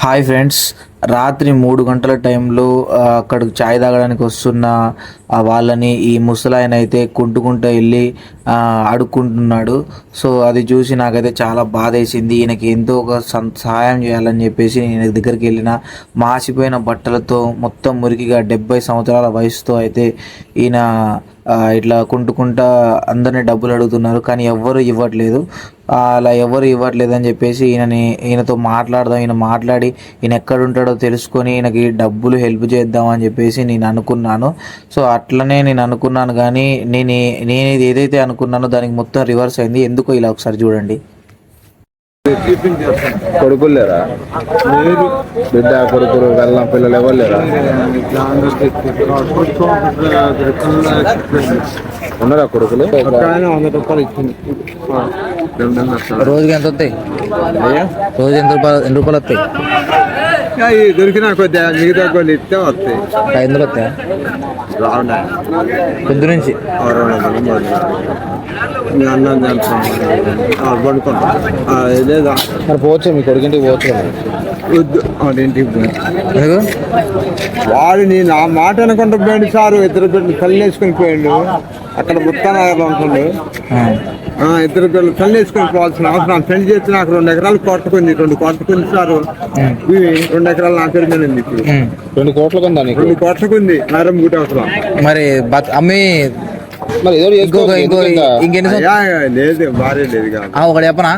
Hi friends, రాత్రి 3 గంటల టైంలో అక్కడికి చాయ్ తాగడానికి వస్తున్న వాళ్ళని ఈ ముసలాయన అయితే కుంటుకుంటూ వెళ్ళి అడుక్కుంటున్నాడు. సో అది చూసి నాకైతే చాలా బాధ వేసింది. ఈయనకి ఎంతో ఒక సహాయం చేయాలని చెప్పేసి నేను దగ్గరికి వెళ్ళిన. మాసిపోయిన బట్టలతో మొత్తం మురికిగా 70 సంవత్సరాల వయసుతో అయితే ఈయన ఇట్లా కుంటుకుంటా అందరినీ డబ్బులు అడుగుతున్నారు, కానీ ఎవ్వరు ఇవ్వట్లేదు. అలా ఎవరు ఇవ్వట్లేదు అని చెప్పేసి ఈయనతో మాట్లాడదాం, ఈయన మాట్లాడి ఈయన ఎక్కడుంటాడో తెలుసుకొని ఈయనకి డబ్బులు హెల్ప్ చేద్దాం అని చెప్పేసి నేను అనుకున్నాను. సో అట్లనే నేను అనుకున్నాను, కానీ నేను ఏదైతే అనుకున్నానో దానికి మొత్తం రివర్స్ అయింది. ఎందుకో ఇలా ఒకసారి చూడండి. కొడుకులు లేరా? మీరు బిడ్డ కొడుకులు వెళ్ళం పిల్లలు ఎవరు లేరా? ఉన్నారా కొడుకులు? 100 రూపాయలు ఇచ్చింది. రోజుకి ఎంత వస్తాయి? రోజు ఎన్ని రూపాయలు వస్తాయి? దొరికినా కొద్దిగా మిగతా కొన్ని ఇస్తే వస్తాయి. 500 వస్తాయా? పొద్దు నుంచి అన్నం పడుకుంటాం. లేదా మరి పోవచ్చు, మీ కొడుకింటికి పోవచ్చు. వద్దు ఇంటికి వాడు నేను ఆ మాట అనుకుంటూ పోయాడు సారు. ఇద్దరు బిడ్డలు తల్లి వేసుకుని పోయాడు. అక్కడ ముత్తానగర్ ఉంటుండు. ఇద్దరు పిల్లలు తల్లి వేసుకొని పోవాల్సిన అవసరం. పెళ్లి చేస్తే నాకు 2 ఎకరాలు కొట్టుకుంది. 2 కొట్టుకుంది సారు. 2 ఎకరాలు నా పేరు మీద ఉంది. ఇప్పుడు 2 కోట్ల కొందా? 2 కొట్టుకుంది. నరం గుటి అవసరం. మరి అమ్మి మరి ఏదో లేదు, భార్య లేదు కాదు. ఒకటి చెప్పనా?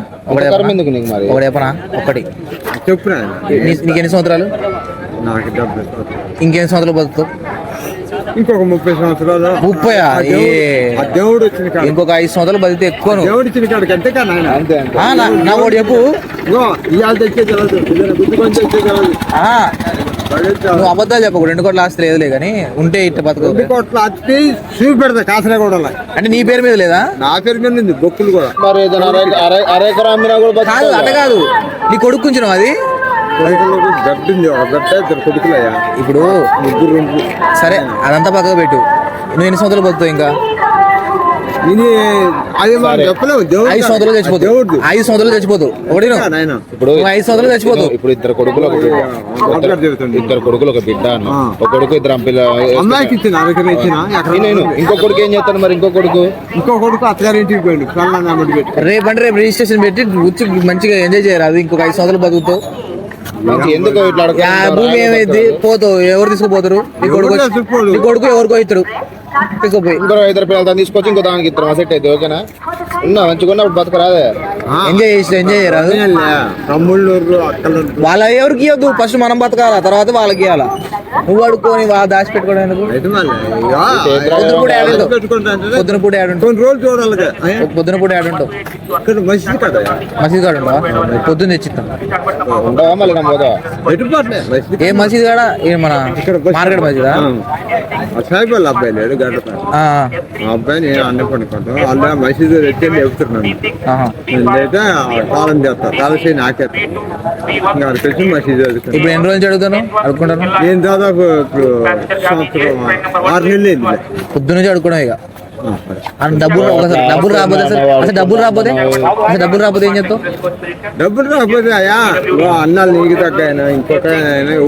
ఎందుకు నీకు మరి? ఒకటి చెప్పనా? ఒకటి చెప్పురా. నీకు ఎన్ని సంవత్సరాలు? నాకు 70 ఇంకెన్ని సంవత్సరాలు బతుకుతావు? ఇంకొక 30 సంవత్సరాలు. 30? దేవుడు వచ్చిన కాడ, ఇంకొక 5 సంవత్సరాలు బతికితే ఎక్కువ. దేవుడు ఇచ్చిన కాడికి అంతే కదా. నా ఒకటి చెప్పు. ఇవాళ తెచ్చే తెలదు, బుద్ధి కొంచెం తెచ్చే తెలదు. నువ్వు అబద్ధాలు చెప్పకు. 2 కోట్ల ఆస్తి లేదులే, కానీ ఉంటే ఇట్లా బతుకు. 2 కోట్ల ఆస్తి చూపి పెడతా కాసరగూడ. అంటే నీ పేరు మీద లేదా? నా పేరు మీద ఉంది. బొక్కులు కూడా. మరి అరెకరా అమ్మినా కూడా కాదు, అట్ట కాదు. నీ కొడుకు కొంచెం అది గడ్డింది. ఒక గడ్డ 2 కొడుకులయ్యా. ఇప్పుడు 3 సరే, అదంతా పక్కకు పెట్టు. నువ్వు ఎన్ని సంవత్సరాలు బతుకుతావు? ఇంకా ఇది అది చెప్పలేము. 5 సంవత్సరాలు చచ్చిపోతావు. 5 సంవత్సరాలు చచ్చిపోతావు. ఒకటి ఇప్పుడు 5 సంవత్సరాలు చచ్చిపోతావు. ఇప్పుడు 2 కొడుకులు ఒక బిడ్డ. 2 కొడుకులు ఒక బిడ్డ అన్న. ఒక కొడుకు 2 అమ్మాయికి ఇచ్చిన అరకర ఇచ్చిన. నేను ఇంకో కొడుకు ఏం చేస్తాను మరి? ఇంకో కొడుకు అత్తగారింటికి పోయిండు. రేపు రిజిస్ట్రేషన్ పెట్టి మంచిగా ఎంజాయ్ చేయరు. అది ఇంకొక 5 సంవత్సరాలు బతుకుతావు. ఎందుకు ఇట్లా భూమి ఏమైంది? పోతావు. ఎవరు తీసుకుపోతారు? నీ కొడుకు ఎవరికో ఇస్తాడు. తీసుకుపోయి 2 పిల్లలతో తీసుకొచ్చి ఇంకో దానికి ఇద్దరు సెట్ అయితే ఓకేనా? ఉన్నా మంచిగా ఉన్నప్పుడు బతకరాదే. ఎంజాయ్ చేయరాదు. తమ్ముళ్ళు అక్కలు వాళ్ళ ఎవరికి ఇవ్వద్దు. ఫస్ట్ మనం బతకాల, తర్వాత వాళ్ళకి ఇవ్వాలా. నువ్వు అడుక్కొని దాచి పెట్టుకోవడం పొద్దున పూట కొన్ని రోజులు చూడాలి. పొద్దున పూట ఆడుంటావు. మసీదు కాడ ఉండవా? పొద్దున్న తెచ్చిస్తాం. ఉండవా మళ్ళీ నా పోదా? ఏ మసీదు కాడ? మన మార్కెట్ మసీదా? సాయిబాల్ అబ్బాయి లేడు గడ్డ. అబ్బాయి నేను అన్న పడుకుంటాం. వాళ్ళ మసీదు ఎత్తి చెప్తున్నాను. నేనైతే కాలం చేస్తా. కాలసీ నాకేస్తా. అక్కడికి మసీదు ఇప్పుడు ఎన్ని రోజులు అడుగుతాను? అడుక్కుంటాను. నేను దాదాపు సంవత్సరం 6 నెలలు అయింది. పొద్దు నుంచి అడుక్కోవడం. ఇక డబ్బులు రాకపోతే ఏం చేస్తావు? డబ్బులు రాకపోతే అయ్యా అన్నాలు నీకు తగ్గ ఇంకొక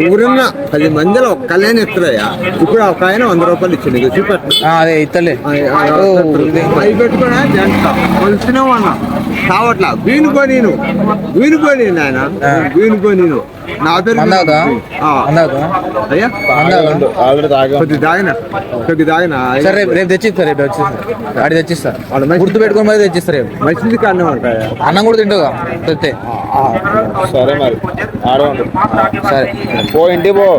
ఊరున్నా 10 మందిలో ఒక్కలేని ఇస్తారయ్యా. ఇప్పుడు ఒక ఆయన 100 రూపాయలు ఇచ్చింది. చూపెట్టు. అదే ఇస్తలే. అవి పెట్టుకున్నా కొలిసినావు అన్న కావట్లా. వీనుకొని ఆయన వీనుకొని నా పేరు అయ్యా కొద్ది తాగిన. సరే రేపు తెచ్చిస్తా. రేపు తెచ్చిస్తా. గుర్తు పెట్టుకుని మరి తెచ్చిస్తా. రేపు మంచిది అన్నం ఉంటాయి. అన్నం కూడా తింటావుగా తెస్తే. సరే మరి సరే పో ఇంటికి పో.